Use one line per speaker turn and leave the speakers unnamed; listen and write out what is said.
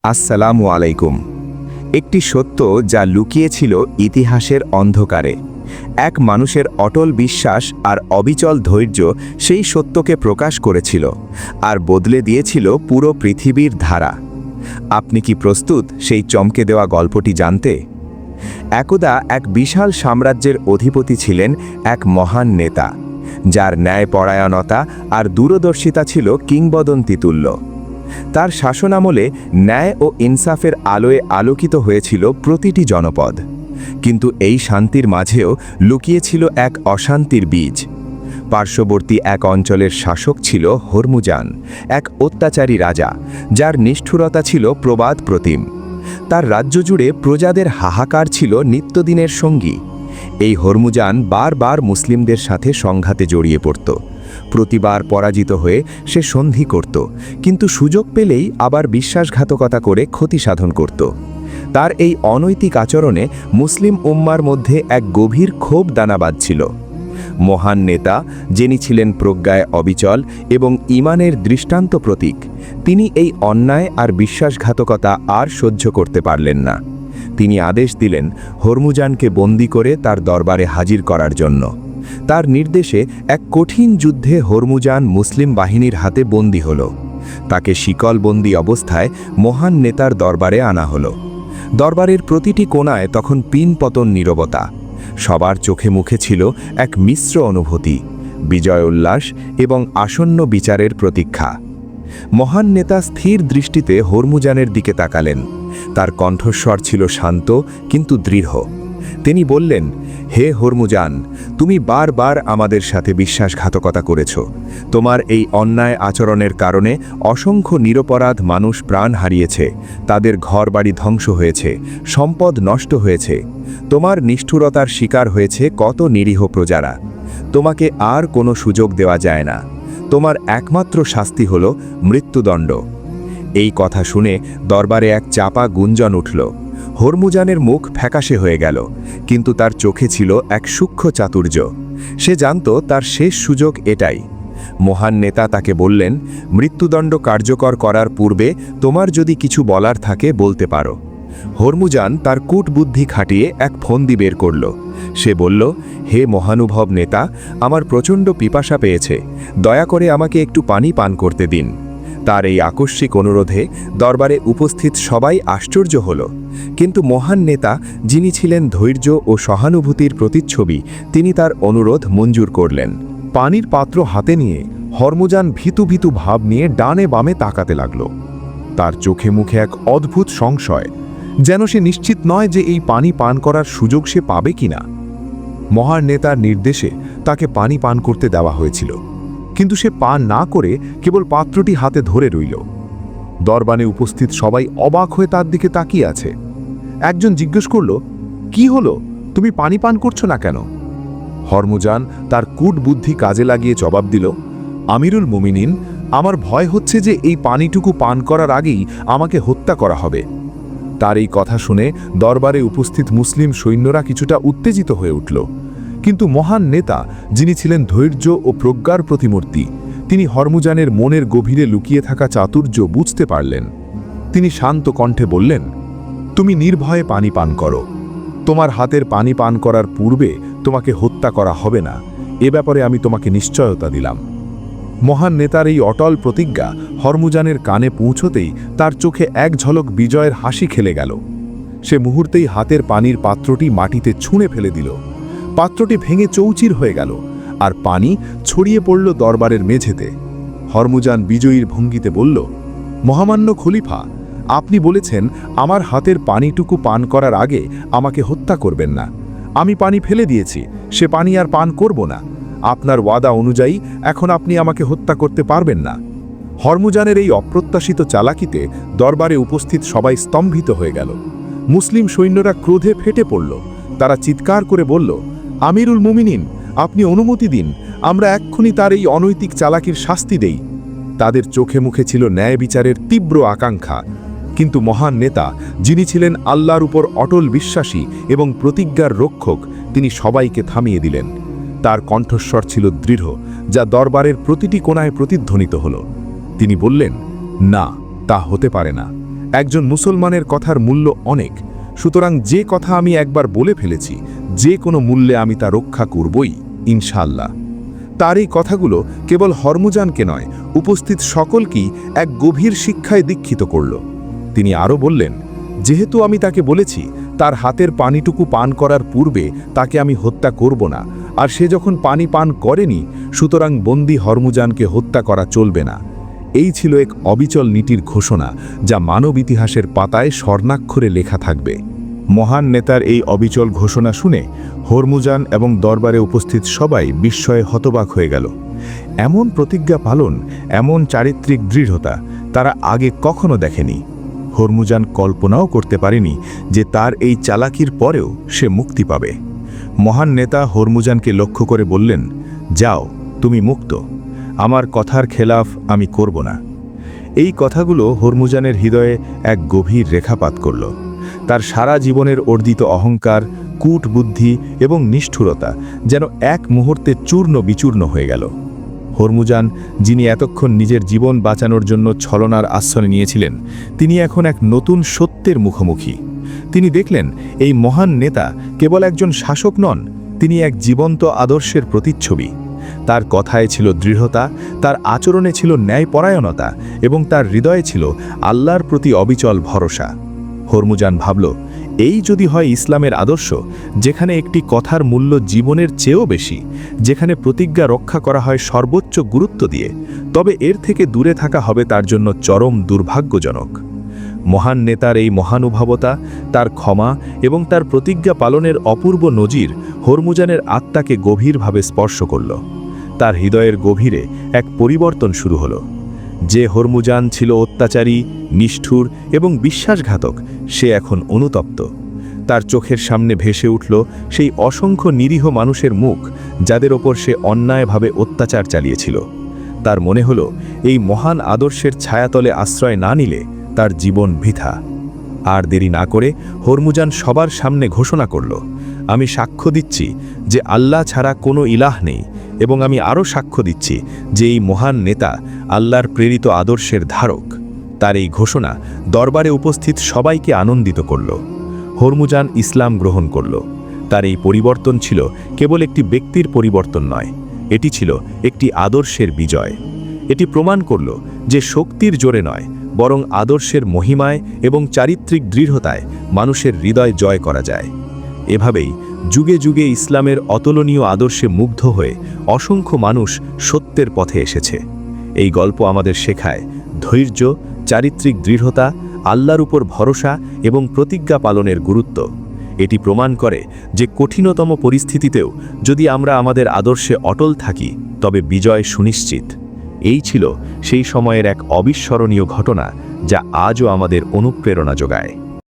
আসসালামু আলাইকুম। একটি সত্য যা লুকিয়ে ছিল ইতিহাসের অন্ধকারে। এক মানুষের অটল বিশ্বাস আর অবিচল ধৈর্য সেই সত্যকে প্রকাশ করেছিল আর বদলে দিয়েছিল পুরো পৃথিবীর ধারা। আপনি কি প্রস্তুত সেই চমকে দেওয়া গল্পটি জানতে? একদা এক বিশাল সাম্রাজ্যের অধিপতি ছিলেন এক মহান নেতা, যার ন্যায়পরায়ণতা আর দূরদর্শিতা ছিল কিংবদন্তিতুল্য। তার শাসনামলে ন্যায় ও ইনসাফের আলোয় আলোকিত হয়েছিল প্রতিটি জনপদ। কিন্তু এই শান্তির মাঝেও লুকিয়েছিল এক অশান্তির বীজ। পার্শ্ববর্তী এক অঞ্চলের শাসক ছিল হরমুজান, এক অত্যাচারী রাজা, যার নিষ্ঠুরতা ছিল প্রবাদ প্রতিম। তার রাজ্য জুড়ে প্রজাদের হাহাকার ছিল নিত্যদিনের সঙ্গী। এই হরমুজান বারবার মুসলিমদের সাথে সংঘাতে জড়িয়ে পড়ত। প্রতিবার পরাজিত হয়ে সে সন্ধি করত, কিন্তু সুযোগ পেলেই আবার বিশ্বাসঘাতকতা করে ক্ষতি সাধন করত। তার এই অনৈতিক আচরণে মুসলিম উম্মার মধ্যে এক গভীর ক্ষোভ দানা বাঁধছিল। মহান নেতা, যিনি ছিলেন প্রজ্ঞায় অবিচল এবং ঈমানের দৃষ্টান্ত প্রতীক, তিনি এই অন্যায় আর বিশ্বাসঘাতকতা আর সহ্য করতে পারলেন না। তিনি আদেশ দিলেন হরমুজানকে বন্দী করে তার দরবারে হাজির করার জন্য। তার নির্দেশে এক কঠিন যুদ্ধে হরমুজান মুসলিম বাহিনীর হাতে বন্দী হল। তাকে শিকলবন্দি অবস্থায় মহান নেতার দরবারে আনা হল। দরবারের প্রতিটি কোণায় তখন পিনপতন নীরবতা। সবার চোখে মুখে ছিল এক মিশ্র অনুভূতি, বিজয় উল্লাস এবং আসন্ন বিচারের প্রতীক্ষা। মহান নেতা স্থির দৃষ্টিতে হরমুজানের দিকে তাকালেন। তার কণ্ঠস্বর ছিল শান্ত কিন্তু দৃঢ়। তিনি বললেন, হে হরমুজান, তুমি বারবার আমাদের সাথে বিশ্বাসঘাতকতা করেছ। তোমার এই অন্যায় আচরণের কারণে অসংখ্য নিরপরাধ মানুষ প্রাণ হারিয়েছে, তাদের ঘরবাড়ি ধ্বংস হয়েছে, সম্পদ নষ্ট হয়েছে। তোমার নিষ্ঠুরতার শিকার হয়েছে কত নিরীহ প্রজারা। তোমাকে আর কোনো সুযোগ দেওয়া যায় না। তোমার একমাত্র শাস্তি হল মৃত্যুদণ্ড। এই কথা শুনে দরবারে এক চাপা গুঞ্জন উঠল। হরমুজানের মুখ ফ্যাকাশে হয়ে গেল, কিন্তু তার চোখে ছিল এক সূক্ষ্ম চাতুর্য। সে জানত তার শেষ সুযোগ এটাই। মহান নেতা তাকে বললেন, মৃত্যুদণ্ড কার্যকর করার পূর্বে তোমার যদি কিছু বলার থাকে বলতে পারো। হরমুজান তার কূটবুদ্ধি খাটিয়ে এক ফন্দি বের করল। সে বলল, হে মহানুভব নেতা, আমার প্রচণ্ড পিপাসা পেয়েছে, দয়া করে আমাকে একটু পানি পান করতে দিন। তার এই আকস্মিক অনুরোধে দরবারে উপস্থিত সবাই আশ্চর্য হল। কিন্তু মহান নেতা, যিনি ছিলেন ধৈর্য ও সহানুভূতির প্রতিচ্ছবি, তিনি তার অনুরোধ মঞ্জুর করলেন।
পানির পাত্র হাতে নিয়ে হরমুজান ভীতু ভীতু ভাব নিয়ে ডানে বামে তাকাতে লাগল। তার চোখে মুখে এক অদ্ভুত সংশয়, যেন সে নিশ্চিত নয় যে এই পানি পান করার সুযোগ সে পাবে কিনা। মহান নেতার নির্দেশে তাকে পানি পান করতে দেওয়া হয়েছিল, কিন্তু সে পান না করে কেবল পাত্রটি হাতে ধরে রইল। দরবারে উপস্থিত সবাই অবাক হয়ে তার দিকে তাকিয়ে আছে। একজন জিজ্ঞেস করল, কি হলো, তুমি পানি পান করছো না কেন? হরমুজান তার কূটবুদ্ধি কাজে লাগিয়ে জবাব দিল, আমিরুল মুমিনিন, আমার ভয় হচ্ছে যে এই পানিটুকু পান করার আগেই আমাকে হত্যা করা হবে। তার এই কথা শুনে দরবারে উপস্থিত মুসলিম সৈন্যরা কিছুটা উত্তেজিত হয়ে উঠল। কিন্তু মহান নেতা, যিনি ছিলেন ধৈর্য ও প্রজ্ঞার প্রতিমূর্তি, তিনি হরমুজানের মনের গভীরে লুকিয়ে থাকা চাতুর্য বুঝতে পারলেন। তিনি শান্ত কণ্ঠে বললেন, তুমি নির্ভয়ে পানি পান করো। তোমার হাতের পানি পান করার পূর্বে তোমাকে হত্যা করা হবে না, এ ব্যাপারে আমি তোমাকে নিশ্চয়তা দিলাম। মহান নেতার এই অটল প্রতিজ্ঞা হরমুজানের কানে পৌঁছতেই তার চোখে এক ঝলক বিজয়ের হাসি খেলে গেল। সে মুহূর্তেই হাতের পানির পাত্রটি মাটিতে ছুঁড়ে ফেলে দিল। পাত্রটি ভেঙে চৌচির হয়ে গেল আর পানি ছড়িয়ে পড়ল দরবারের মেঝেতে। হরমুজান বিজয়ীর ভঙ্গিতে বলল, মহামান্য খলিফা, আপনি বলেছেন আমার হাতের পানিটুকু পান করার আগে আমাকে হত্যা করবেন না। আমি পানি ফেলে দিয়েছি, সে পানি আর পান করব না। আপনার ওয়াদা অনুযায়ী এখন আপনি আমাকে হত্যা করতে পারবেন না। হরমুজানের এই অপ্রত্যাশিত চালাকিতে দরবারে উপস্থিত সবাই স্তম্ভিত হয়ে গেল। মুসলিম সৈন্যরা ক্রোধে ফেটে পড়ল। তারা চিৎকার করে বলল, আমিরুল মুমিনিন, আপনি অনুমতি দিন, আমরা এক্ষুনি তার এই অনৈতিক চালাকির শাস্তি দেই। তাদের চোখে মুখে ছিল ন্যায় বিচারের তীব্র আকাঙ্ক্ষা। কিন্তু মহান নেতা, যিনি ছিলেন আল্লাহর উপর অটল বিশ্বাসী এবং প্রতিজ্ঞার রক্ষক, তিনি সবাইকে থামিয়ে দিলেন। তার কণ্ঠস্বর ছিল দৃঢ়, যা দরবারের প্রতিটি কোণায় প্রতিধ্বনিত হল। তিনি বললেন, না, তা হতে পারে না। একজন মুসলমানের কথার মূল্য অনেক, সুতরাং যে কথা আমি একবার বলে ফেলেছি, যে কোনো মূল্যে আমি তা রক্ষা করবই, ইনশাআল্লাহ। তার এই কথাগুলো কেবল হরমুজানকে নয়, উপস্থিত সকলকেই এক গভীর শিক্ষায় দীক্ষিত করল। তিনি আরও বললেন, যেহেতু আমি তাকে বলেছি তার হাতের পানিটুকু পান করার পূর্বে তাকে আমি হত্যা করব না, আর সে যখন পানি পান করেনি, সুতরাং বন্দী হরমুজানকে হত্যা করা চলবে না। এই ছিল এক অবিচল নীতির ঘোষণা, যা মানব ইতিহাসের পাতায় স্বর্ণাক্ষরে লেখা থাকবে। মহান নেতার এই অবিচল ঘোষণা শুনে হরমুজান এবং দরবারে উপস্থিত সবাই বিস্ময়ে হতবাক হয়ে গেল। এমন প্রতিজ্ঞা পালন, এমন চারিত্রিক দৃঢ়তা তারা আগে কখনো দেখেনি। হরমুজান কল্পনাও করতে পারেনি যে তার এই চালাকির পরেও সে মুক্তি পাবে। মহান নেতা হরমুজানকে লক্ষ্য করে বললেন, যাও, তুমি মুক্ত, আমার কথার খেলাফ আমি করব না। এই কথাগুলো হরমুজানের হৃদয়ে এক গভীর রেখাপাত করল। তার সারা জীবনের অর্জিত অহংকার, কূটবুদ্ধি এবং নিষ্ঠুরতা যেন এক মুহূর্তে চূর্ণ বিচূর্ণ হয়ে গেল। হরমুজান, যিনি এতক্ষণ নিজের জীবন বাঁচানোর জন্য ছলনার আশ্রয় নিয়েছিলেন, তিনি এখন এক নতুন সত্যের মুখোমুখি। তিনি দেখলেন, এই মহান নেতা কেবল একজন শাসক নন, তিনি এক জীবন্ত আদর্শের প্রতিচ্ছবি। তার কথায় ছিল দৃঢ়তা, তার আচরণে ছিল ন্যায়পরায়ণতা এবং তার হৃদয়ে ছিল আল্লাহর প্রতি অবিচল ভরসা। হরমুজান ভাবল, এই যদি হয় ইসলামের আদর্শ, যেখানে একটি কথার মূল্য জীবনের চেয়েও বেশি, যেখানে প্রতিজ্ঞা রক্ষা করা হয় সর্বোচ্চ গুরুত্ব দিয়ে, তবে এর থেকে দূরে থাকা হবে তার জন্য চরম দুর্ভাগ্যজনক। মহান নেতার এই মহানুভবতা, তার ক্ষমা এবং তার প্রতিজ্ঞা পালনের অপূর্ব নজির হরমুজানের আত্মাকে গভীরভাবে স্পর্শ করল। তার হৃদয়ের গভীরে এক পরিবর্তন শুরু হলো। যে হরমুজান ছিল অত্যাচারী, নিষ্ঠুর এবং বিশ্বাসঘাতক, সে এখন অনুতপ্ত। তার চোখের সামনে ভেসে উঠল সেই অসংখ্য নিরীহ মানুষের মুখ, যাদের ওপর সে অন্যায়ভাবে অত্যাচার চালিয়েছিল। তার মনে হলো, এই মহান আদর্শের ছায়াতলে আশ্রয় না নিলে তার জীবন বৃথা। আর দেরি না করে হরমুজান সবার সামনে ঘোষণা করল, আমি সাক্ষ্য দিচ্ছি যে আল্লাহ ছাড়া কোনো ইলাহ নেই, এবং আমি আরও সাক্ষ্য দিচ্ছি যে এই মহান নেতা আল্লাহর প্রেরিত আদর্শের ধারক। তার এই ঘোষণা দরবারে উপস্থিত সবাইকে আনন্দিত করল। হরমুজান ইসলাম গ্রহণ করল। তার এই পরিবর্তন ছিল কেবল একটি ব্যক্তির পরিবর্তন নয়, এটি ছিল একটি আদর্শের বিজয়। এটি প্রমাণ করল যে শক্তির জোরে নয়, বরং আদর্শের মহিমায় এবং চারিত্রিক দৃঢ়তায় মানুষের হৃদয় জয় করা যায়। এভাবেই যুগে যুগে ইসলামের অতুলনীয় আদর্শে মুগ্ধ হয়ে অসংখ্য মানুষ সত্যের পথে এসেছে। এই গল্প আমাদের শেখায় ধৈর্য, চারিত্রিক দৃঢ়তা, আল্লাহর উপর ভরসা এবং প্রতিজ্ঞা পালনের গুরুত্ব। এটি প্রমাণ করে যে কঠিনতম পরিস্থিতিতেও যদি আমরা আমাদের আদর্শে অটল থাকি, তবে বিজয় সুনিশ্চিত। এই ছিল সেই সময়ের এক অবিস্মরণীয় ঘটনা, যা আজও আমাদের অনুপ্রেরণা যোগায়।